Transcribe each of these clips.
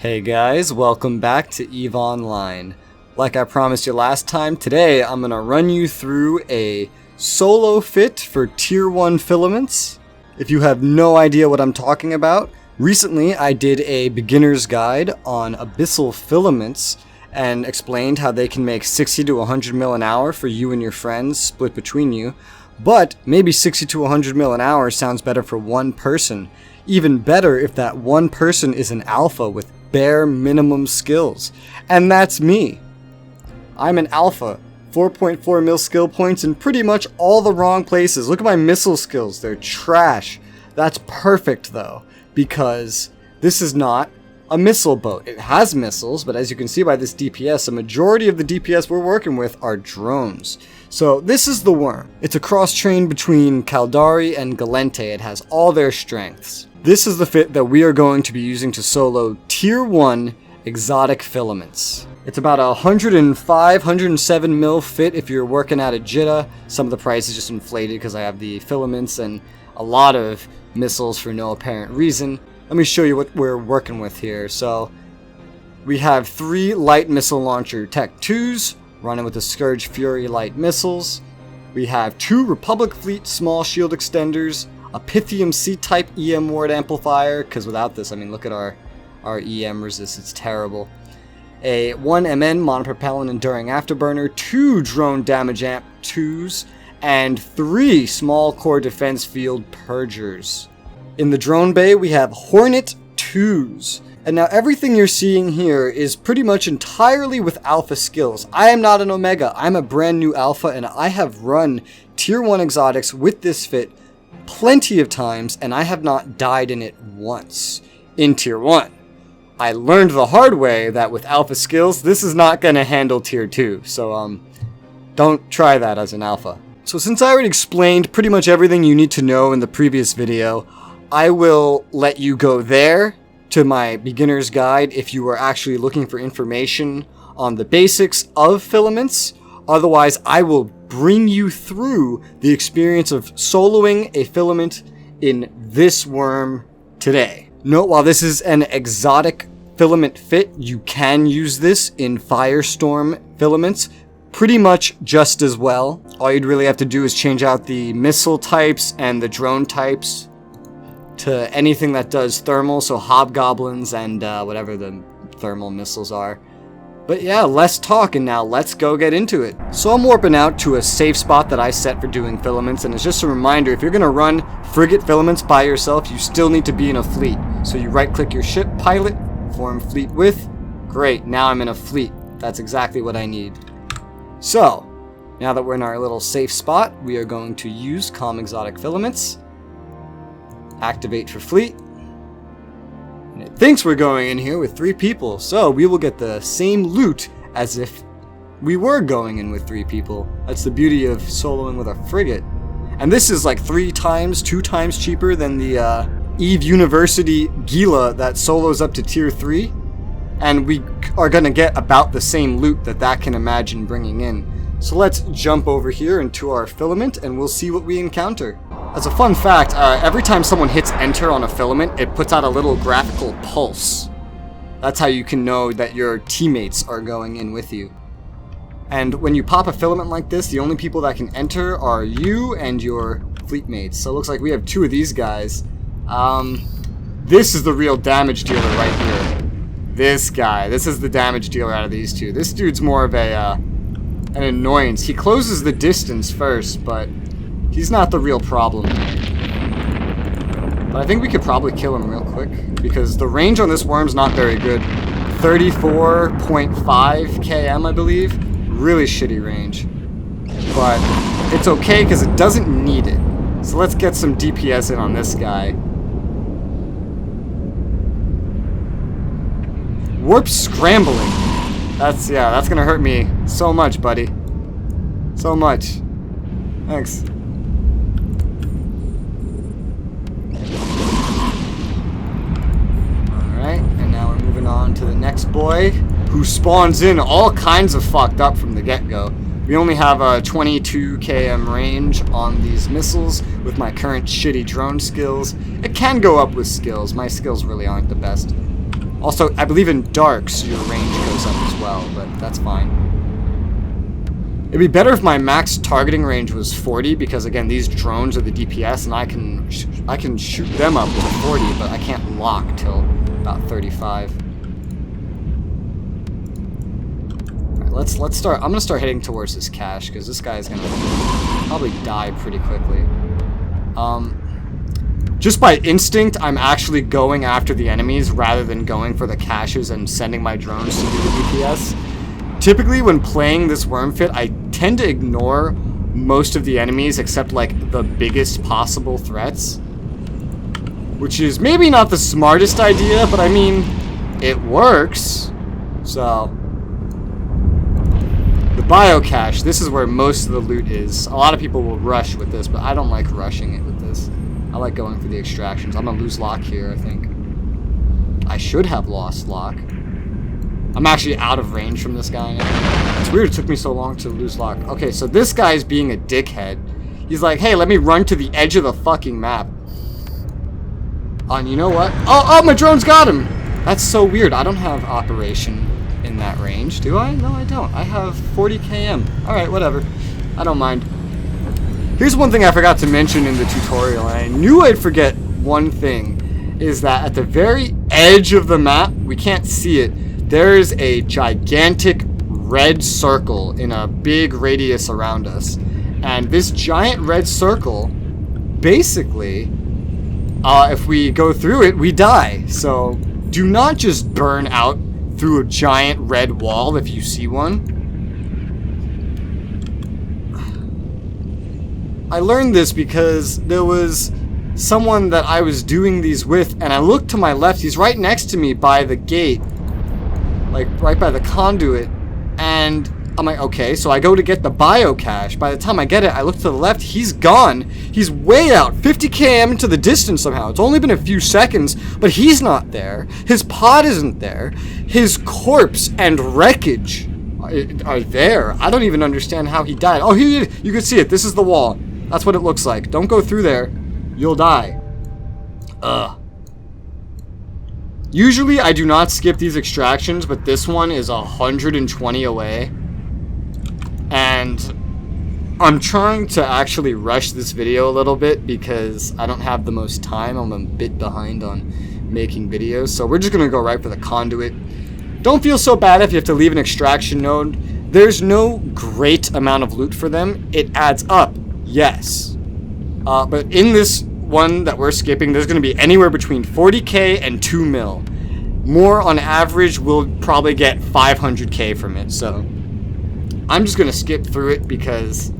Hey guys, welcome back to EVE Online. Like I promised you last time, today I'm gonna run you through a solo fit for tier 1 filaments. If you have no idea what I'm talking about, recently I did a beginner's guide on abyssal filaments and explained how they can make 60 to 100 mil an hour for you and your friends split between you. But maybe 60 to 100 mil an hour sounds better for one person. Even better if that one person is an alpha with bare minimum skills. And that's me. I'm an alpha. 4.4 mil skill points in pretty much all the wrong places. Look at my missile skills. They're trash. That's perfect though, because this is not a missile boat. It has missiles, but as you can see by this DPS, a majority of the DPS we're working with are drones. So this is the worm. It's a cross-train between Caldari and Galente. It has all their strengths. This is the fit that we are going to be using to solo tier 1 exotic filaments. It's about a 105, 107 mil fit if you're working at a Jitta. Some of the price is just inflated because I have the filaments and a lot of missiles for no apparent reason. Let me show you what we're working with here. So we have 3 light missile launcher Tech 2s running with the Scourge Fury light missiles. We have 2 Republic Fleet small shield extenders, a Pythium C-type EM ward amplifier, because without this, I mean, look at our EM resist, it's terrible. A 1 MN monopropellant enduring afterburner, 2 drone damage amp 2s, and 3 small core defense field purgers. In the drone bay, we have Hornet 2s. And now everything you're seeing here is pretty much entirely with alpha skills. I am not an Omega, I'm a brand new alpha, and I have run tier 1 exotics with this fit plenty of times, and I have not died in it once in tier 1. I learned the hard way that with alpha skills, this is not going to handle tier 2, so don't try that as an alpha. So since I already explained pretty much everything you need to know in the previous video, I will let you go there to my beginner's guide if you are actually looking for information on the basics of filaments. Otherwise, I will bring you through the experience of soloing a filament in this worm today. Note, while this is an exotic filament fit, you can use this in firestorm filaments pretty much just as well. All you'd really have to do is change out the missile types and the drone types to anything that does thermal, so hobgoblins and whatever the thermal missiles are. But yeah, less talk, and now let's go get into it. So I'm warping out to a safe spot that I set for doing filaments, and it's just a reminder, if you're going to run frigate filaments by yourself, you still need to be in a fleet. So you right click your ship, pilot, form fleet with. Great, now I'm in a fleet. That's exactly what I need. So, now that we're in our little safe spot, we are going to use Com Exotic Filaments. Activate for fleet. And it thinks we're going in here with 3 people, so we will get the same loot as if we were going in with 3 people. That's the beauty of soloing with a frigate. And this is like 2 times cheaper than the EVE University Gila that solos up to tier 3. And we are going to get about the same loot that can imagine bringing in. So let's jump over here into our filament and we'll see what we encounter. As a fun fact, every time someone hits enter on a filament, it puts out a little graphical pulse. That's how you can know that your teammates are going in with you. And when you pop a filament like this, the only people that can enter are you and your fleet mates. So it looks like we have 2 of these guys. This is the real damage dealer right here. This guy. This is the damage dealer out of these 2. This dude's more of an annoyance. He closes the distance first, but he's not the real problem. But I think we could probably kill him real quick, because the range on this worm's not very good. 34.5 km, I believe. Really shitty range. But it's okay, because it doesn't need it. So let's get some DPS in on this guy. Warp scrambling. That's gonna hurt me so much, buddy. So much. Thanks. Alright, and now we're moving on to the next boy, who spawns in all kinds of fucked up from the get-go. We only have a 22 km range on these missiles with my current shitty drone skills. It can go up with skills. My skills really aren't the best. Also, I believe in darks, your range goes up as well, but that's fine. It'd be better if my max targeting range was 40, because again, these drones are the DPS, and I can shoot them up to 40, but I can't lock till about 35. Alright, let's start. I'm gonna start heading towards this cache, because this guy's gonna probably die pretty quickly. Just by instinct, I'm actually going after the enemies rather than going for the caches and sending my drones to do the DPS. Typically, when playing this Wormfit, I tend to ignore most of the enemies except, like, the biggest possible threats. Which is maybe not the smartest idea, but I mean, it works. So, the biocache, this is where most of the loot is. A lot of people will rush with this, but I don't like rushing it with this. I like going for the extractions. I'm gonna lose lock here, I think. I should have lost lock. I'm actually out of range from this guy now. It's weird it took me so long to lose lock. Okay, so this guy's being a dickhead. He's like, hey, let me run to the edge of the fucking map. And you know what? Oh, my drone's got him! That's so weird. I don't have operation in that range, do I? No, I don't. I have 40 km. Alright, whatever. I don't mind. Here's one thing I forgot to mention in the tutorial, and I knew I'd forget one thing, is that at the very edge of the map, we can't see it, there's a gigantic red circle in a big radius around us. And this giant red circle, basically, if we go through it, we die. So do not just burn out through a giant red wall if you see one. I learned this because there was someone that I was doing these with, and I looked to my left. He's right next to me by the gate, like right by the conduit, and I'm like, okay, so I go to get the biocache. By the time I get it, I look to the left, he's gone. He's way out, 50 km into the distance somehow. It's only been a few seconds, but he's not there. His pod isn't there. His corpse and wreckage are there. I don't even understand how he died. Oh, you can see it. This is the wall. That's what it looks like. Don't go through there. You'll die. Ugh. Usually I do not skip these extractions, but this one is 120 away. And I'm trying to actually rush this video a little bit because I don't have the most time. I'm a bit behind on making videos. So we're just going to go right for the conduit. Don't feel so bad if you have to leave an extraction node. There's no great amount of loot for them. It adds up. Yes. But in this one that we're skipping, there's going to be anywhere between 40k and 2 mil. More on average, we'll probably get 500k from it. So I'm just going to skip through it because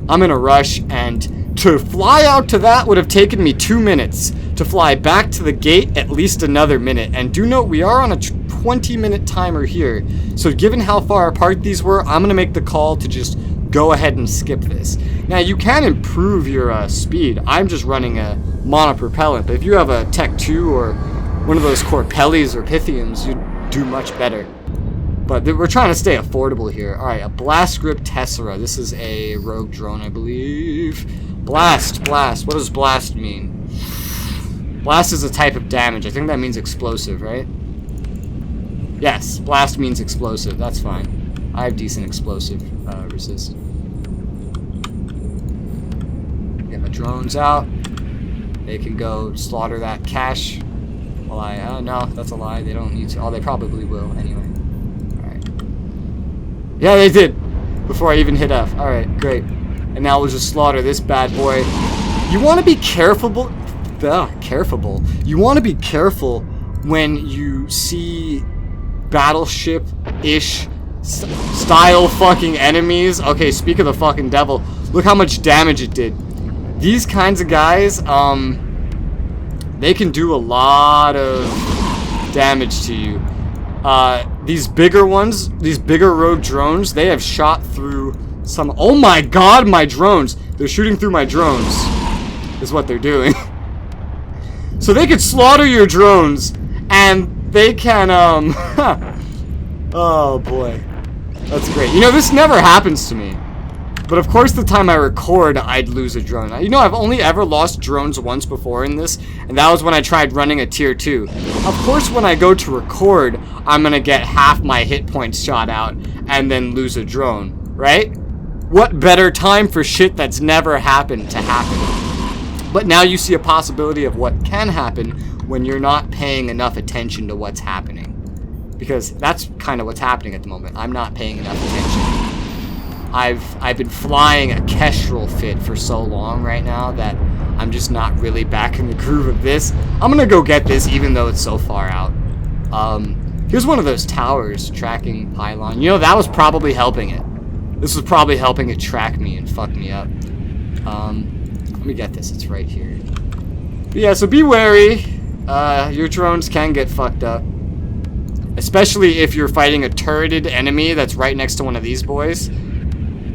I'm in a rush. And to fly out to that would have taken me 2 minutes. To fly back to the gate, at least another minute. And do note, we are on a 20-minute timer here. So given how far apart these were, I'm going to make the call to just go ahead and skip this. Now, you can improve your speed. I'm just running a monopropellant, but if you have a Tech 2 or one of those Corpellis or Pythiums, you'd do much better. But we're trying to stay affordable here. Alright, a Blast Grip Tessera. This is a rogue drone, I believe. Blast. What does blast mean? Blast is a type of damage. I think that means explosive, right? Yes, blast means explosive. That's fine. I have decent explosive resist. Get my drones out. They can go slaughter that cache. Well, no, that's a lie. They don't need to. Oh, they probably will anyway. Alright. Yeah, they did. Before I even hit F. Alright, great. And now we'll just slaughter this bad boy. You want to be careful. You want to be careful when you see battleship-ish style fucking enemies. Okay, speak of the fucking devil. Look how much damage it did. These kinds of guys, they can do a lot of damage to you. These bigger ones, these bigger rogue drones, they have shot through some... Oh my god, my drones! They're shooting through my drones, is what they're doing. So they could slaughter your drones, and they can, oh boy. That's great. You know, this never happens to me. But of course, the time I record, I'd lose a drone. You know, I've only ever lost drones once before in this, and that was when I tried running a tier 2. Of course, when I go to record, I'm gonna get half my hit points shot out and then lose a drone, right? What better time for shit that's never happened to happen? But now you see a possibility of what can happen when you're not paying enough attention to what's happening. Because that's kind of what's happening at the moment. I'm not paying enough attention. I've been flying a Kestrel fit for so long right now that I'm just not really back in the groove of this. I'm gonna go get this even though it's so far out. Here's one of those towers, tracking pylon. You know, that was probably helping it. This was probably helping it track me and fuck me up. Let me get this, it's right here. But yeah, so be wary. Your drones can get fucked up. Especially if you're fighting a turreted enemy that's right next to one of these boys.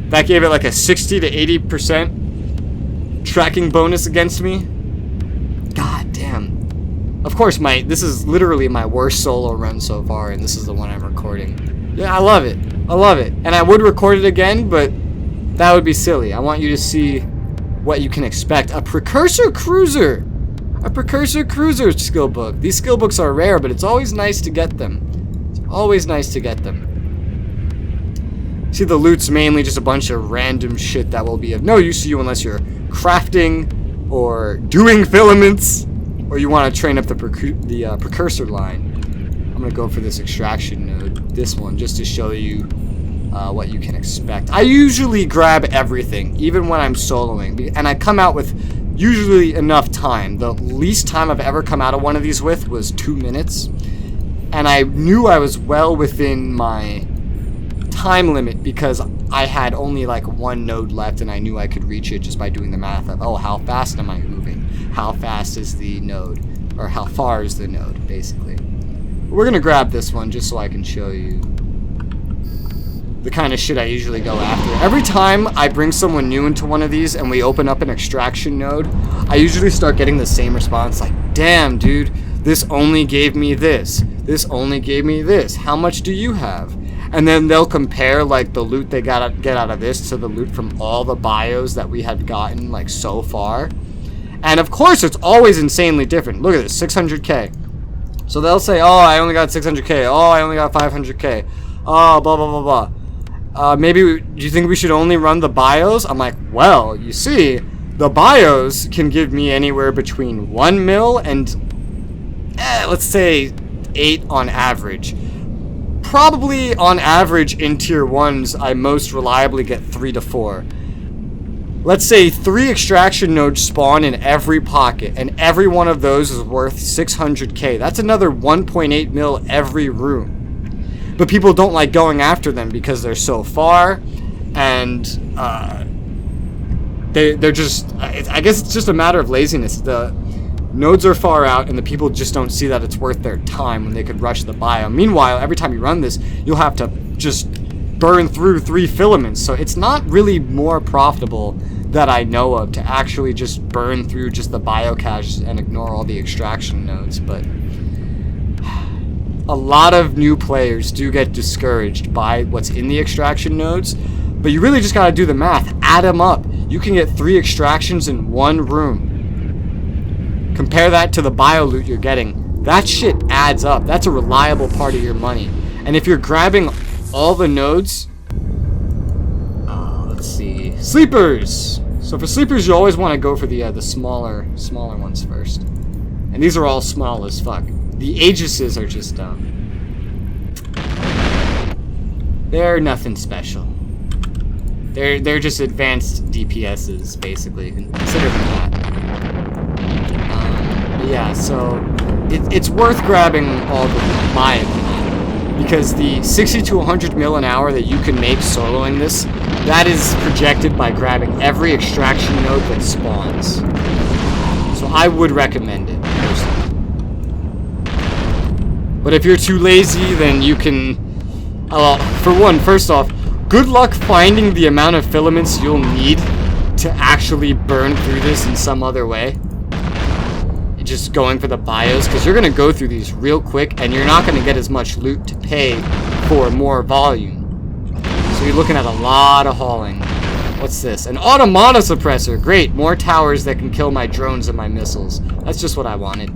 That gave it like a 60 to 80% tracking bonus against me. God damn. Of course, this is literally my worst solo run so far, and this is the one I'm recording. Yeah, I love it. I love it. And I would record it again, but that would be silly. I want you to see what you can expect. A Precursor Cruiser! A Precursor Cruiser skill book. These skill books are rare, but it's always nice to get them. It's always nice to get them. See, the loot's mainly just a bunch of random shit that will be of no use to you unless you're crafting or doing filaments or you want to train up the precursor line. I'm going to go for this extraction node, this one, just to show you what you can expect. I usually grab everything, even when I'm soloing, and I come out with usually enough time. The least time I've ever come out of one of these with was 2 minutes, and I knew I was well within my time limit because I had only like one node left and I knew I could reach it just by doing the math of, oh, how fast am I moving? How fast is the node? Or how far is the node, basically. We're gonna grab this one just so I can show you the kind of shit I usually go after. Every time I bring someone new into one of these and we open up an extraction node, I usually start getting the same response like, damn, dude, this only gave me this. This only gave me this. How much do you have? And then they'll compare like the loot they get out of this to the loot from all the bios that we had gotten like so far. And of course it's always insanely different. Look at this, 600k. So they'll say, oh, I only got 600k. Oh, I only got 500k. Oh, blah, blah, blah, blah. Do you think we should only run the bios? I'm like, well, you see, the bios can give me anywhere between 1 mil and, let's say, 8 on average. Probably on average in tier 1s, I most reliably get 3 to 4. Let's say 3 extraction nodes spawn in every pocket, and every one of those is worth 600k. That's another 1.8 mil every room. But people don't like going after them because they're so far, and they're just, I guess it's just a matter of laziness. The nodes are far out, and the people just don't see that it's worth their time when they could rush the bio. Meanwhile, every time you run this, you'll have to just burn through 3 filaments, so it's not really more profitable that I know of to actually just burn through just the bio caches and ignore all the extraction nodes. But a lot of new players do get discouraged by what's in the extraction nodes, but you really just gotta do the math, add them up. You can get 3 extractions in 1 room. Compare that to the bio loot you're getting. That shit adds up. That's a reliable part of your money. And if you're grabbing all the nodes, let's see, sleepers. So for sleepers, you always want to go for the smaller ones first. And these are all small as fuck. The Aegises are just they're nothing special. They're just advanced DPSs, basically. Consider them that. Yeah, so it's worth grabbing all of them, in my opinion, because the 60 to 100 mil an hour that you can make soloing this, that is projected by grabbing every extraction node that spawns. So I would recommend it, personally. But if you're too lazy, then you can, for one, first off, good luck finding the amount of filaments you'll need to actually burn through this in some other way. Just going for the bios, because you're going to go through these real quick and you're not going to get as much loot to pay for more volume. So you're looking at a lot of hauling. What's this? An automata suppressor. Great. More towers that can kill my drones and my missiles. That's just what I wanted.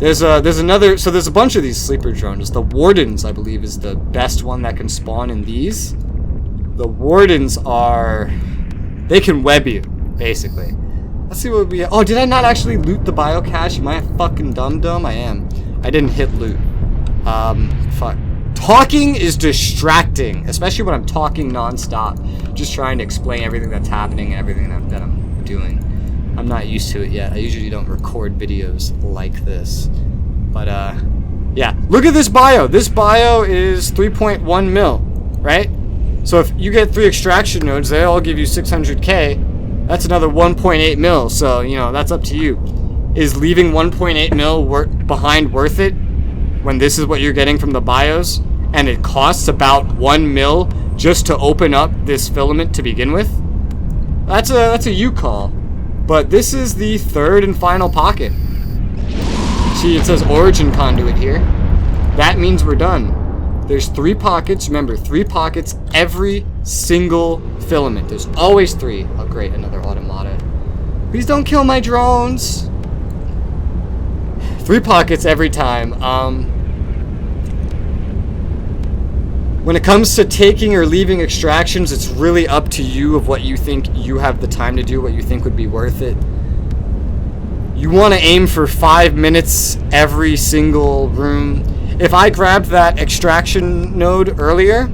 There's another, so there's a bunch of these sleeper drones. The Wardens, I believe, is the best one that can spawn in these. The Wardens are, they can web you, basically. Let's see what we have. Oh, did I not actually loot the biocache? Am I a fucking dum-dum? I am. I didn't hit loot. Fuck. Talking is distracting, especially when I'm talking non-stop. Just trying to explain everything that's happening and everything that I'm doing. I'm not used to it yet. I usually don't record videos like this. But, yeah. Look at this bio. This bio is 3.1 mil, right? So if you get 3 extraction nodes, they all give you 600k. That's another 1.8 mil. So, you know, that's up to you. Is leaving 1.8 mil behind worth it when this is what you're getting from the bios? And it costs about 1 mil just to open up this filament to begin with? That's a you call. But this is the 3rd and final pocket. See, it says origin conduit here. That means we're done. There's 3 pockets. Remember, 3 pockets every single filament. There's always 3. Oh, great, another automata. Please don't kill my drones. 3 pockets every time. When it comes to taking or leaving extractions, it's really up to you of what you think you have the time to do, what you think would be worth it. You want to aim for 5 minutes every single room. If I grabbed that extraction node earlier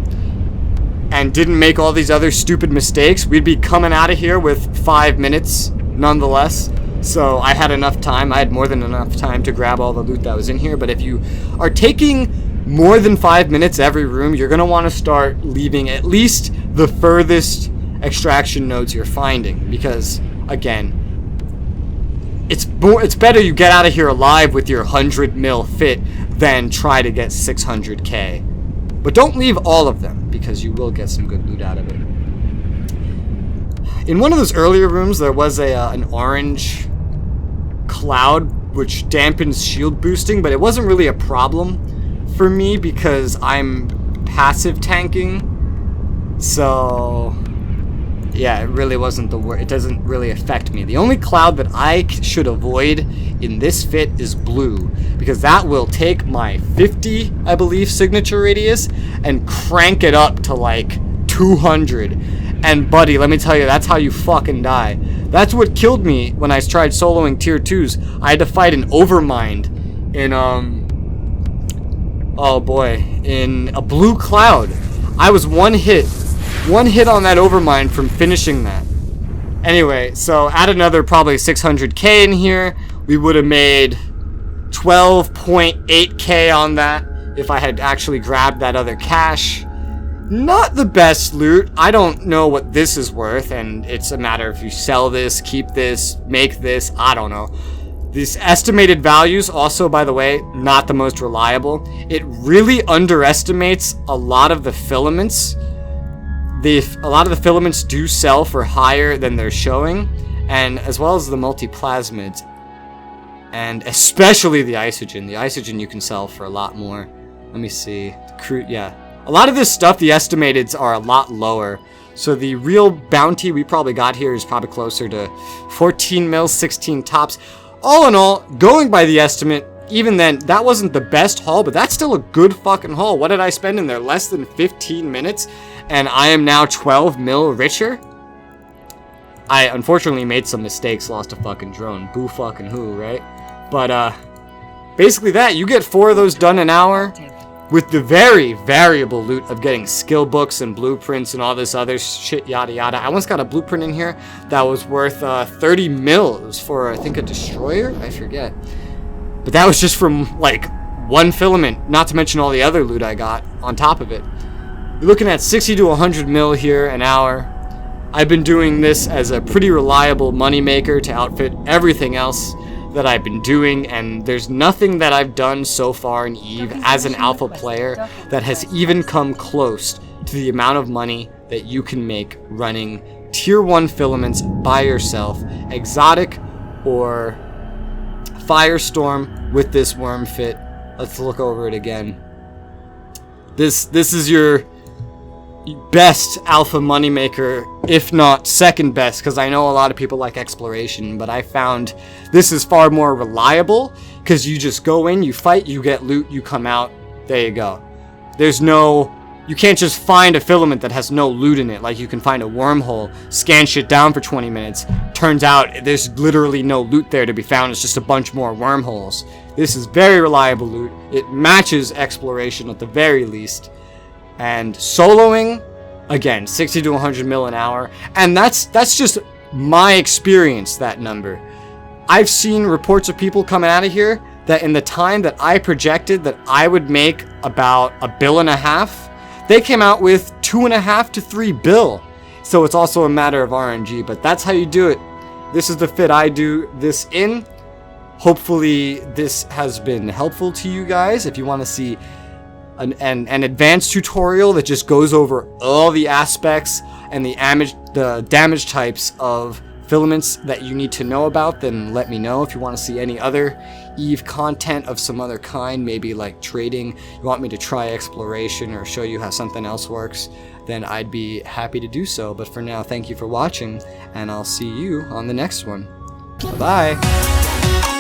and didn't make all these other stupid mistakes, we'd be coming out of here with 5 minutes nonetheless. So I had enough time. I had more than enough time to grab all the loot that was in here. But if you are taking more than 5 minutes every room, you're going to want to start leaving at least the furthest extraction nodes you're finding. Because, again, it's better you get out of here alive with your 100 mil fit than try to get 600k. But don't leave all of them, because you will get some good loot out of it. In one of those earlier rooms, there was an orange cloud which dampens shield boosting, but it wasn't really a problem for me because I'm passive tanking. So yeah, it really wasn't it doesn't really affect me. The only cloud that I should avoid in this fit is blue, because that will take my 50, I believe, signature radius and crank it up to like 200. And buddy, let me tell you, that's how you fucking die. That's what killed me when I tried soloing tier 2s. I had to fight an overmind in oh boy, in a blue cloud. I was one hit on that overmind from finishing that. Anyway, so add another probably 600k in here. We would have made 12.8k on that if I had actually grabbed that other cache. Not the best loot. I don't know what this is worth, and it's a matter if you sell this, keep this, make this, I don't know. These estimated values, also, by the way, not the most reliable. It really underestimates a lot of the filaments. A lot of the filaments do sell for higher than they're showing, and as well as the multiplasmids, and especially the isogen. The isogen you can sell for a lot more. Let me see. Yeah. A lot of this stuff, the estimateds are a lot lower. So the real bounty we probably got here is probably closer to 14 mil, 16 tops. All in all, going by the estimate, even then, that wasn't the best haul, but that's still a good fucking haul. What did I spend in there? Less than 15 minutes, and I am now 12 mil richer? I unfortunately made some mistakes, lost a fucking drone. Boo fucking who, right? But, basically that, you get 4 of those done an hour, with the very variable loot of getting skill books and blueprints and all this other shit, yada yada. I once got a blueprint in here that was worth 30 mil. It was for, I think, a destroyer? I forget. But that was just from, like, 1 filament, not to mention all the other loot I got on top of it. You're looking at 60 to 100 mil here an hour. I've been doing this as a pretty reliable moneymaker to outfit everything else that I've been doing, and there's nothing that I've done so far in EVE as an alpha player that has even come close to the amount of money that you can make running tier 1 filaments by yourself, exotic or firestorm with this worm fit. Let's look over it again. This is your best alpha moneymaker, if not second best, because I know a lot of people like exploration, but I found this is far more reliable, because you just go in, you fight, you get loot, you come out, there you go. You can't just find a filament that has no loot in it, like you can find a wormhole, scan shit down for 20 minutes, turns out there's literally no loot there to be found, it's just a bunch more wormholes. This is very reliable loot, it matches exploration at the very least, and soloing, again, 60 to 100 mil an hour, and that's just my experience, that number. I've seen reports of people coming out of here that in the time that I projected that I would make about $1.5 billion, they came out with 2.5 to 3 bill. So it's also a matter of RNG, but that's how you do it. This is the fit I do this in. Hopefully this has been helpful to you guys. If you want to see an advanced tutorial that just goes over all the aspects and the damage types of filaments that you need to know about, then let me know. If you want to see any other EVE content of some other kind, maybe like trading, you want me to try exploration or show you how something else works, then I'd be happy to do so. But for now, thank you for watching, and I'll see you on the next one. Bye-bye.